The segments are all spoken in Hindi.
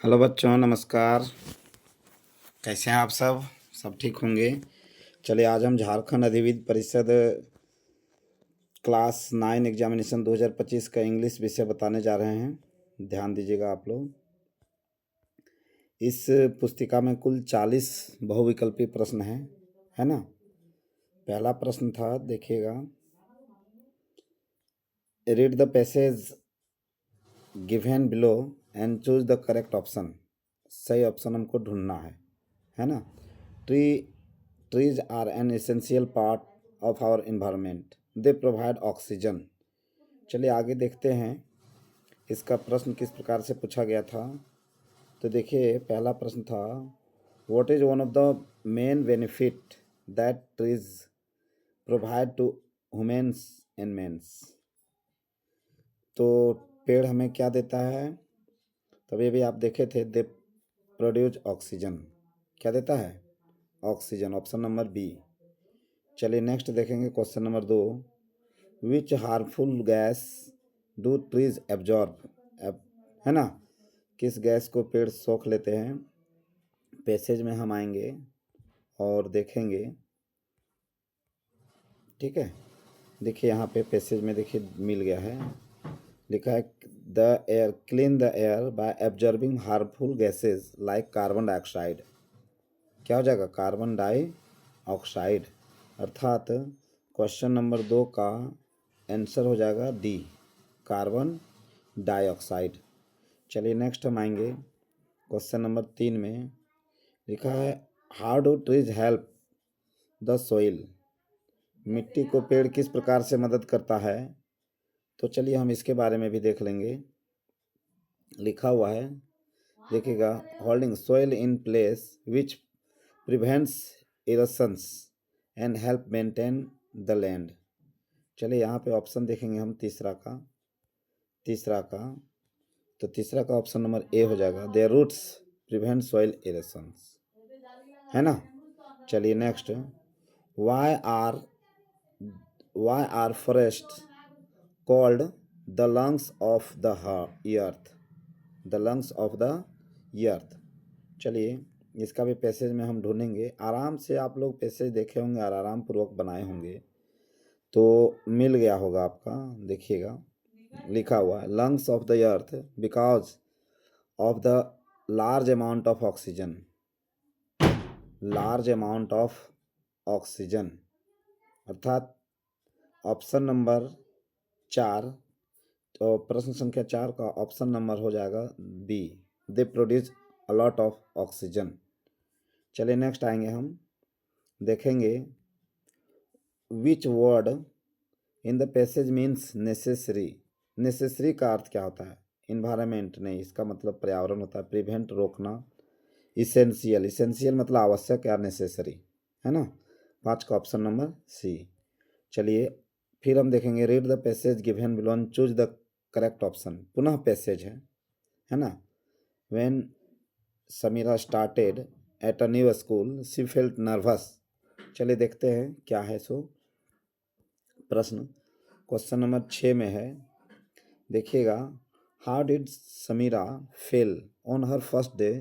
हेलो बच्चों, नमस्कार। कैसे हैं आप सब ठीक होंगे। चलिए, आज हम झारखंड अधिविद्य परिषद क्लास 9 एग्जामिनेशन 2025 का इंग्लिश विषय बताने जा रहे हैं। ध्यान दीजिएगा आप लोग। इस पुस्तिका में कुल 40 बहुविकल्पी प्रश्न हैं, है ना। पहला प्रश्न था, देखिएगा, read the passage given below and choose the correct option. सही ऑप्शन हमको ढूंढना है ना। Tree Trees are an essential part of our environment. They provide oxygen. चलिए आगे देखते हैं इसका प्रश्न किस प्रकार से पूछा गया था। तो देखिए, पहला प्रश्न था, What is one of the main benefit that trees provide to humans and men? तो पेड़ हमें क्या देता है। तभी अभी आप देखे थे, दे प्रोड्यूस ऑक्सीजन। क्या देता है? ऑक्सीजन। Option number B. चलिए नेक्स्ट देखेंगे, question number 2, which harmful gas do trees absorb. है ना, किस गैस को पेड़ सोख लेते हैं। पैसेज में हम आएंगे और देखेंगे, ठीक है। देखिए यहाँ पे पैसेज में देखिए मिल गया है, लिखा है, the air clean the air by absorbing harmful gases like carbon dioxide. क्या हो जाएगा? Carbon dioxide. अर्थात क्वेश्चन नंबर 2 का आंसर हो जाएगा डी, कार्बन डाइऑक्साइड। चलिए नेक्स्ट हम आएंगे, क्वेश्चन नंबर 3 में लिखा है, how do trees help the soil. मिट्टी को पेड़ किस प्रकार से मदद करता है। तो चलिए हम इसके बारे में भी देख लेंगे। लिखा हुआ है, देखिएगा, holding soil in place which prevents erosions and help maintain the land. चलिए यहाँ पे ऑप्शन देखेंगे हम तीसरा का। तो तीसरा का ऑप्शन नंबर ए हो जाएगा, there roots prevent soil erosions, है ना। चलिए next, why are forest called the lungs of the earth. The lungs of the earth. चलिए इसका भी पैसेज में हम ढूंढेंगे। आराम से आप लोग पैसेज देखे होंगे और आराम पूर्वक बनाए होंगे, तो मिल गया होगा आपका। देखिएगा, लिखा हुआ है, lungs of the earth because of the large amount of oxygen. Large amount of oxygen, अर्थात ऑप्शन नंबर 4, तो प्रश्न संख्या 4 का ऑप्शन नंबर हो जाएगा B, they produce a lot of oxygen. चलिए नेक्स्ट आएंगे, हम देखेंगे, which word in the passage means necessary. Necessary का अर्थ क्या होता है? इन्वायरमेंट नहीं, इसका मतलब पर्यावरण होता है। प्रिवेंट रोकना। इसेंशियल, इसेंशियल मतलब आवश्यक या नेसेसरी, है ना। 5 का ऑप्शन नंबर सी। चलिए फिर हम देखेंगे, read the passage given below and choose the correct option. पुनः पैसेज है ना। When Samira started at a new school she felt nervous. चलिए देखते हैं क्या है सो प्रश्न। क्वेश्चन नंबर 6 में है, देखिएगा, how did Samira feel on her first day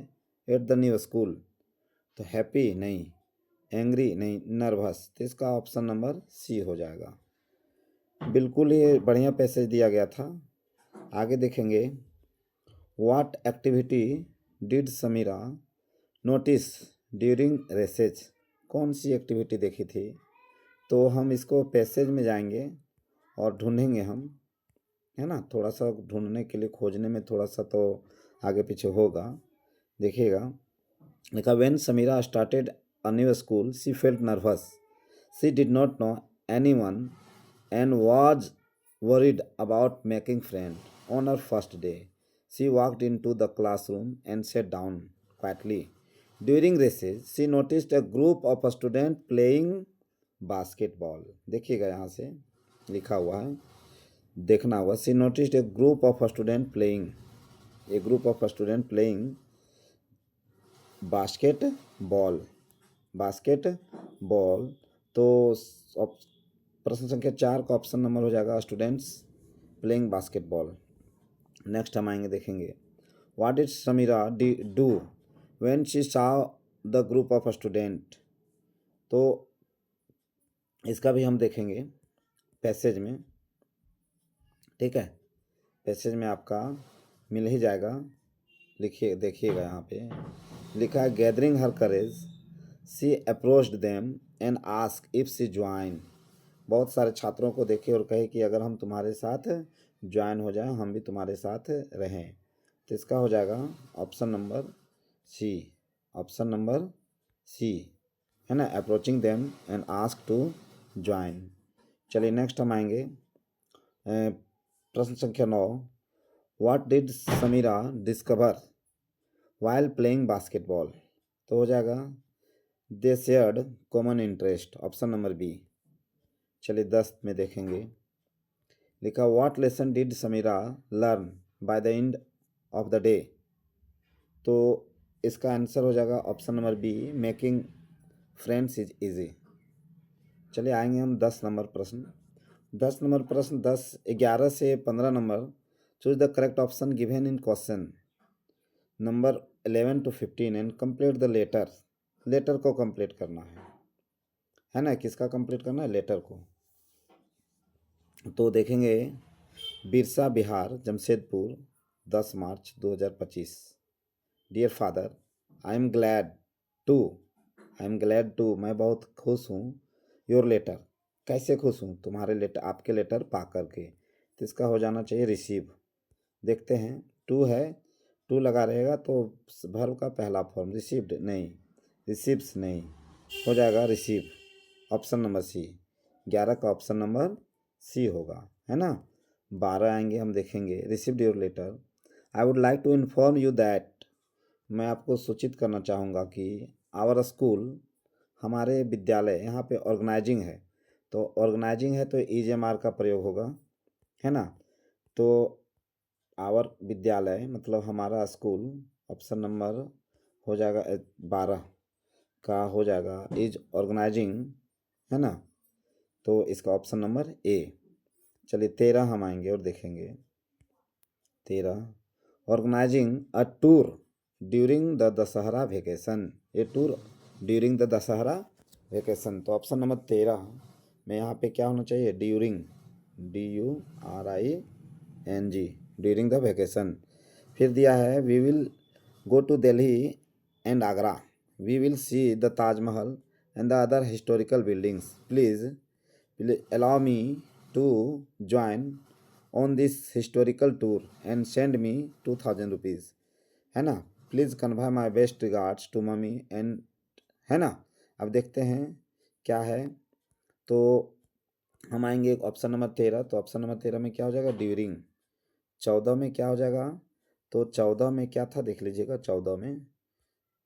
at the new school. तो हैप्पी नहीं, एंग्री नहीं, नर्वस। तो इसका ऑप्शन नंबर सी हो जाएगा। बिल्कुल ही बढ़िया पैसेज दिया गया था। आगे देखेंगे, what activity did Samira notice during recess. कौन सी एक्टिविटी देखी थी। तो हम इसको पैसेज में जाएंगे और ढूंढेंगे हम, है ना। थोड़ा सा ढूंढने के लिए, खोजने में थोड़ा सा तो आगे पीछे होगा। देखिएगा, लिखा, when Samira started a new school she felt nervous, she did not know anyone and was worried about making friends. On her first day, she walked into the classroom and sat down quietly. During recess, she noticed a group of students playing basketball. देखिएगा यहाँ से लिखा हुआ है, देखना होगा। She noticed a group of students playing, a group of students playing basketball. Basketball. तो प्रश्न संख्या 4 का ऑप्शन नंबर हो जाएगा स्टूडेंट्स प्लेइंग बास्केटबॉल। नेक्स्ट हम आएंगे, देखेंगे, what did Samira do when she saw the group of student. तो इसका भी हम देखेंगे पैसेज में, ठीक है। पैसेज में आपका मिल ही जाएगा, लिखिए देखिएगा यहाँ पे लिखा है gathering her courage she approached them and ask if she join. बहुत सारे छात्रों को देखे और कहे कि अगर हम तुम्हारे साथ ज्वाइन हो जाएं, हम भी तुम्हारे साथ रहें। तो इसका हो जाएगा option number C, option number C, है ना, approaching them and ask to join. चलिए नेक्स्ट हम आएंगे प्रश्न संख्या 9। What did Samira discover while playing basketball. तो हो जाएगा they shared common interest, option number B. चलिए 10 में देखेंगे, लिखा what lesson did Samira learn by the end of the day. तो इसका आंसर हो जाएगा option number B, making friends is easy. चलिए आएंगे हम 10 नंबर प्रश्न। 10 नंबर प्रश्न 11 से 15 नंबर। Choose the correct option given in question number 11 to 15 and complete the letter. Letter को कंप्लीट करना है ना, किसका कंप्लीट करना है, लेटर को। तो देखेंगे Birsa Bihar Jamshedpur 10 March 2025। Dear father I am glad to, मैं बहुत खुश हूँ। योर लेटर, कैसे खुश हूँ, तुम्हारे लेटर, आपके लेटर पा करके। तो इसका हो जाना चाहिए रिसीव। देखते हैं, टू है, टू लगा रहेगा तो वर्ब का पहला फॉर्म रिसीव्ड नहीं, रिसीव्स नहीं, हो जाएगा रिसीव, ऑप्शन नंबर सी। 11 का ऑप्शन नंबर सी होगा, है ना। 12 आएंगे, हम देखेंगे received your letter. I would like to inform you that, मैं आपको सूचित करना चाहूँगा कि आवर स्कूल, हमारे विद्यालय, यहाँ पे ऑर्गेनाइजिंग है, तो ऑर्गेनाइजिंग है तो EJMR का प्रयोग होगा, है ना। तो आवर विद्यालय मतलब हमारा स्कूल, ऑप्शन नंबर हो जाएगा 12 का हो जाएगा इज ऑर्गेनाइजिंग, है ना। तो इसका ऑप्शन नंबर ए। चलिए 13 हम आएंगे और देखेंगे। 13 organising a tour during the Dussehra vacation, a tour during the Dussehra vacation. तो ऑप्शन नंबर 13 में यहाँ पे क्या होना चाहिए, during, DURING, during the vacation. फिर दिया है we will go to Delhi and Agra, we will see the Taj Mahal and the other historical buildings, please allow me to join on this historical tour and send me 2000 rupees, है ना। Please convey my best regards to mummy and, है ना। अब देखते हैं क्या है। तो हम आएंगे ऑप्शन नंबर 13। तो ऑप्शन नंबर 13 में क्या हो जाएगा, ड्यूरिंग। 14 में क्या हो जाएगा, तो 14 में क्या था देख लीजिएगा। 14 में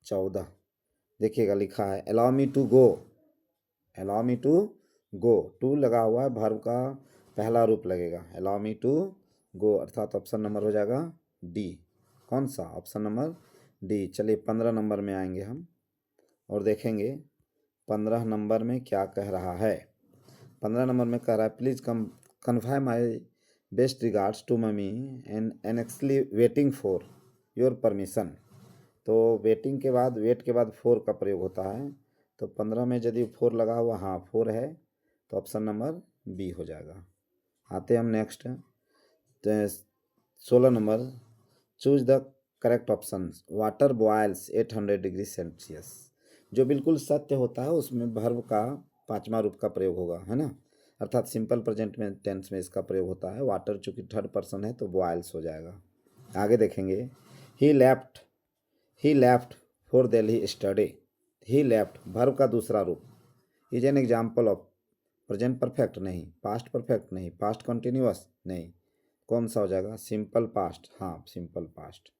14 देखिएगा लिखा है allow me to go, allow me to go, to लगा हुआ है, वर्ब का पहला रूप लगेगा, अलाउ मी टू गो, अर्थात ऑप्शन नंबर हो जाएगा डी। कौन सा, ऑप्शन नंबर डी। चलिए 15 नंबर में आएंगे हम और देखेंगे 15 नंबर में क्या कह रहा है। 15 नंबर में कह रहा है please convey my best regards to mummy and anxiously waiting for your permission. तो वेटिंग के बाद, वेट के बाद 4 का प्रयोग होता है। तो 15 में यदि 4 लगा हुआ, हाँ 4 है, तो ऑप्शन नंबर बी हो जाएगा। आते हम नेक्स्ट 16 नंबर। Choose the correct option water boils 800 degree Celsius. जो बिल्कुल सत्य होता है उसमें वर्ब का 5वां रूप का प्रयोग होगा, है ना, अर्थात सिंपल प्रेजेंट में टेंस में इसका प्रयोग होता है। वाटर चूंकि थर्ड पर्सन है तो बॉयल्स हो जाएगा। आगे देखेंगे he left for Delhi study, he left verb का दूसरा रूप, is an example of present perfect नहीं, पास्ट परफेक्ट नहीं, पास्ट कंटिन्यूअस नहीं, कौन सा हो जाएगा, सिंपल पास्ट, हाँ simple past,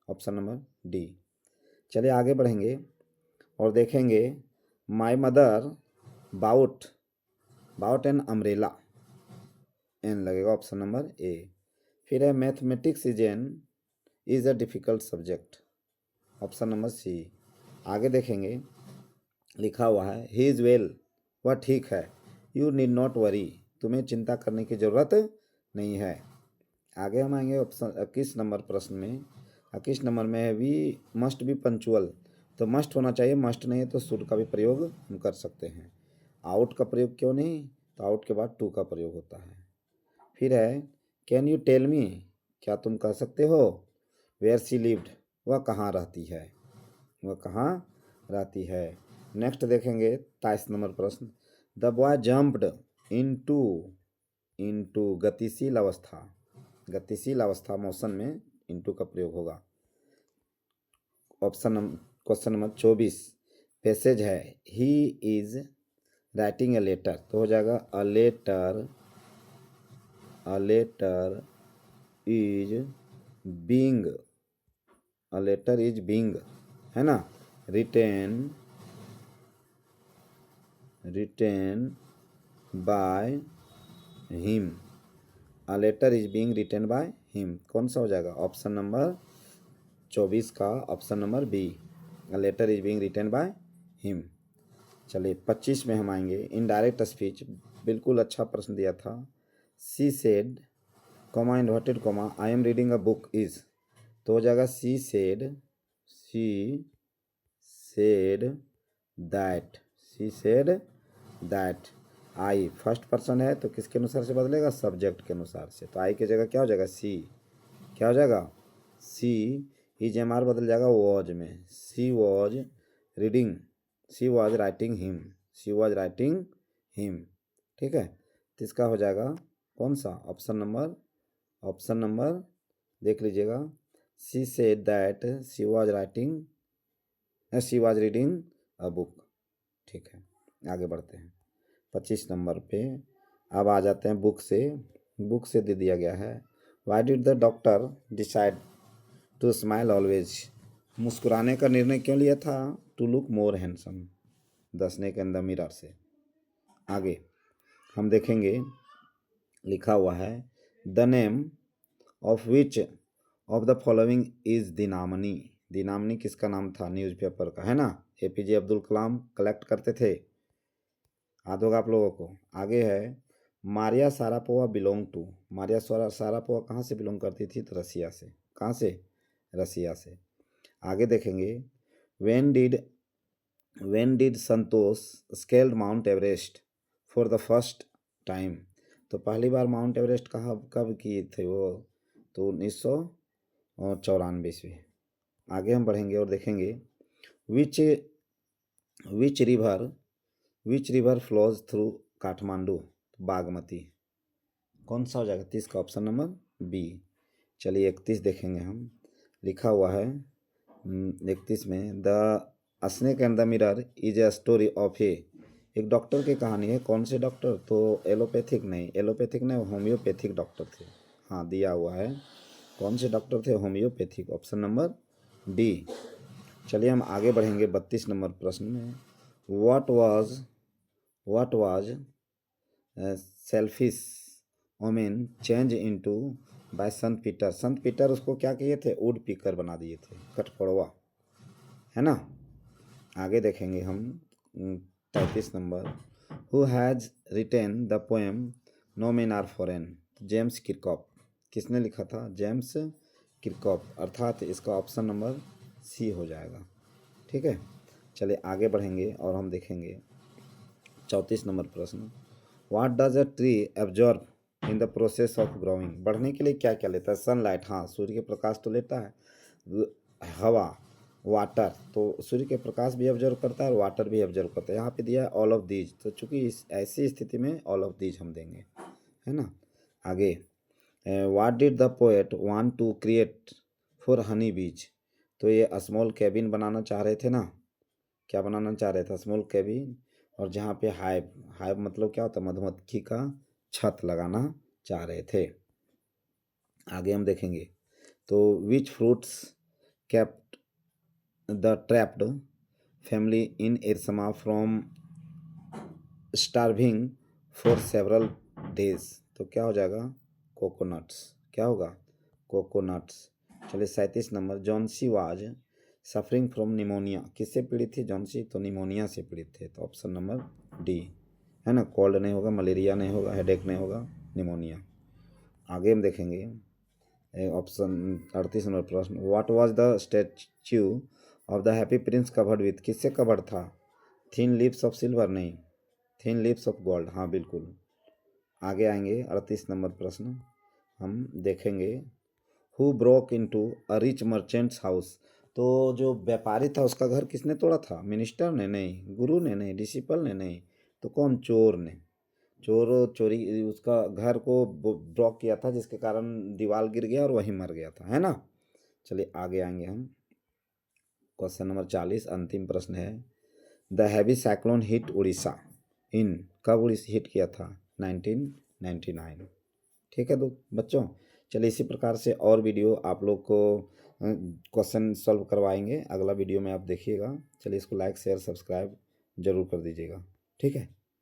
option number D. चलिए आगे बढ़ेंगे और देखेंगे my mother bought an umbrella, an लगेगा, ऑप्शन नंबर ए। फिर है mathematics is a difficult subject, option number C. आगे देखेंगे लिखा हुआ है ही इज़ वेल, वह ठीक है, यू नीड नॉट वरी, तुम्हें चिंता करने की ज़रूरत नहीं है। आगे हम आएंगे ऑप्शन 21 नंबर प्रश्न में। 21 नंबर में है वी मस्ट बी पंचुअल, तो मस्ट होना चाहिए, मस्ट नहीं है तो शुड का भी प्रयोग हम कर सकते हैं। आउट का प्रयोग क्यों नहीं, तो आउट के बाद टू का प्रयोग होता है। फिर है कैन यू टेल मी, क्या तुम कह सकते हो, वेयर सी लिव्ड, वह कहाँ रहती है, वह कहाँ रहती है। नेक्स्ट देखेंगे 23 नंबर प्रश्न, the boy jumped into into गतिशील अवस्था, गतिशील अवस्था मोशन में इनटू का प्रयोग होगा। क्वेश्चन नंबर 24 पैसेज है he is writing a letter, तो हो जाएगा a letter is being, a letter is being, है ना, written by him, a letter is being written by him, कौन सा हो जाएगा, ऑप्शन नंबर 24 का option number B, a letter is being written by him. चलिए 25 में हम आएंगे, इनडायरेक्ट स्पीच, बिल्कुल अच्छा प्रश्न दिया था। She said comma inverted comma I am reading a book is, तो हो जाएगा she said that, I first person है तो किसके अनुसार से बदलेगा, सब्जेक्ट के अनुसार से, तो आई की जगह क्या हो जाएगा सी, क्या हो जाएगा सी, इज एम आर बदल जाएगा वॉज में, she was reading, she was writing him, ठीक है, तो इसका हो जाएगा कौन सा, ऑप्शन नंबर देख लीजिएगा, she said that she was reading a book, ठीक है। आगे बढ़ते हैं 25 नंबर पे, अब आ जाते हैं बुक से दे दिया गया है, why did the doctor decide to smile always, मुस्कुराने का निर्णय क्यों लिया था, to look more handsome, the snake in the mirror से। आगे हम देखेंगे लिखा हुआ है the name of which of the following is Dinamani, Dinamani किसका नाम था, न्यूज़पेपर का, है ना, एपीजे अब्दुल कलाम कलेक्ट करते थे, याद होगा आप लोगों को। आगे है Maria Sharapova belong to, Maria Sharapova कहाँ से बिलोंग करती थी, तो रसिया से, कहाँ से, रसिया से। आगे देखेंगे when did Santosh scaled mount Everest for the first time, तो पहली बार माउंट एवरेस्ट कब किए थे वो, तो 1994 ईस्वी। आगे हम बढ़ेंगे और देखेंगे which river flows through Kathmandu, Bagmati, कौन सा हो जाएगा, 30 का ऑप्शन नंबर बी। चलिए 31 देखेंगे हम, लिखा हुआ है 31 में the snake and the mirror is a story of एक डॉक्टर की कहानी है, कौन से डॉक्टर, तो एलोपैथिक नहीं होम्योपैथिक डॉक्टर थे, हाँ दिया हुआ है, कौन से डॉक्टर थे, होम्योपैथिक, ऑप्शन नंबर डी। चलिए हम आगे बढ़ेंगे 32 नंबर प्रश्न में, what was selfish woman change into by संत पीटर उसको क्या किए थे, वुड पीकर बना दिए थे, कठफोड़वा, है ना। आगे देखेंगे हम 33 नंबर, who has written the poem no man are foreign, James Kirkup, किसने लिखा था, जेम्स किरकॉप, अर्थात इसका ऑप्शन नंबर सी हो जाएगा, ठीक है। चलिए आगे बढ़ेंगे और हम देखेंगे 34 नंबर प्रश्न, what does a tree absorb in the process of growing, बढ़ने के लिए क्या क्या लेता है, सनलाइट, हाँ सूर्य के प्रकाश तो लेता है, हवा, वाटर, तो सूर्य के प्रकाश भी ऑब्जर्व करता है और वाटर भी ऑब्जर्व करता है, यहाँ पे दिया है ऑल ऑफ दीज, तो चूंकि इस ऐसी स्थिति में ऑल ऑफ दीज हम देंगे, है ना। आगे what did the poet want to create for honey bees, तो ये स्मॉल कैबिन बनाना चाह रहे थे ना, क्या बनाना चाह रहे थे, स्मॉल कैबिन, और जहाँ पे हाइव मतलब क्या होता है, मधुमक्खी का छत लगाना चाह रहे थे। आगे हम देखेंगे तो which fruits kept the trapped family in Ersama from starving for several days, तो क्या हो जाएगा, कोकोनट्स, क्या होगा, कोकोनट्स। चलिए 37 number, Johnsy was suffering from pneumonia, किससे पीड़ित थी जॉन्सी, तो निमोनिया से पीड़ित थे, तो ऑप्शन नंबर डी, है ना, कोल्ड नहीं होगा, मलेरिया नहीं होगा, हेडेक नहीं होगा, निमोनिया। आगे हम देखेंगे ऑप्शन 38 नंबर प्रश्न, what was the statue of the happy Prince covered with, किससे कवर्ड था? थिन लिप्स ऑफ सिल्वर, नहीं, थिन लिप्स ऑफ गोल्ड, हाँ बिल्कुल। आगे आएंगे 38 नंबर प्रश्न, हम देखेंगे who broke into a rich merchants house, तो जो व्यापारी था उसका घर किसने तोड़ा था? मिनिस्टर ने, नहीं, गुरु ने, नहीं, डिसिपल ने, नहीं, तो कौन? चोर ने। चोर चोरी उसका घर को ब्लॉक किया था, जिसके कारण दीवार गिर गया और वहीं मर गया था, है ना। चलिए आगे आएंगे हम। क्वेश्चन नंबर 40 अंतिम प्रश्न है, the heavy cyclone hit Orissa in, कब उड़ीसा हिट किया था? 1999। ठीक है बच्चों, चलिए इसी प्रकार से और वीडियो आप लोग को क्वेश्चन सॉल्व करवाएंगे अगला वीडियो में, आप देखिएगा। चलिए इसको लाइक शेयर सब्सक्राइब जरूर कर दीजिएगा, ठीक है।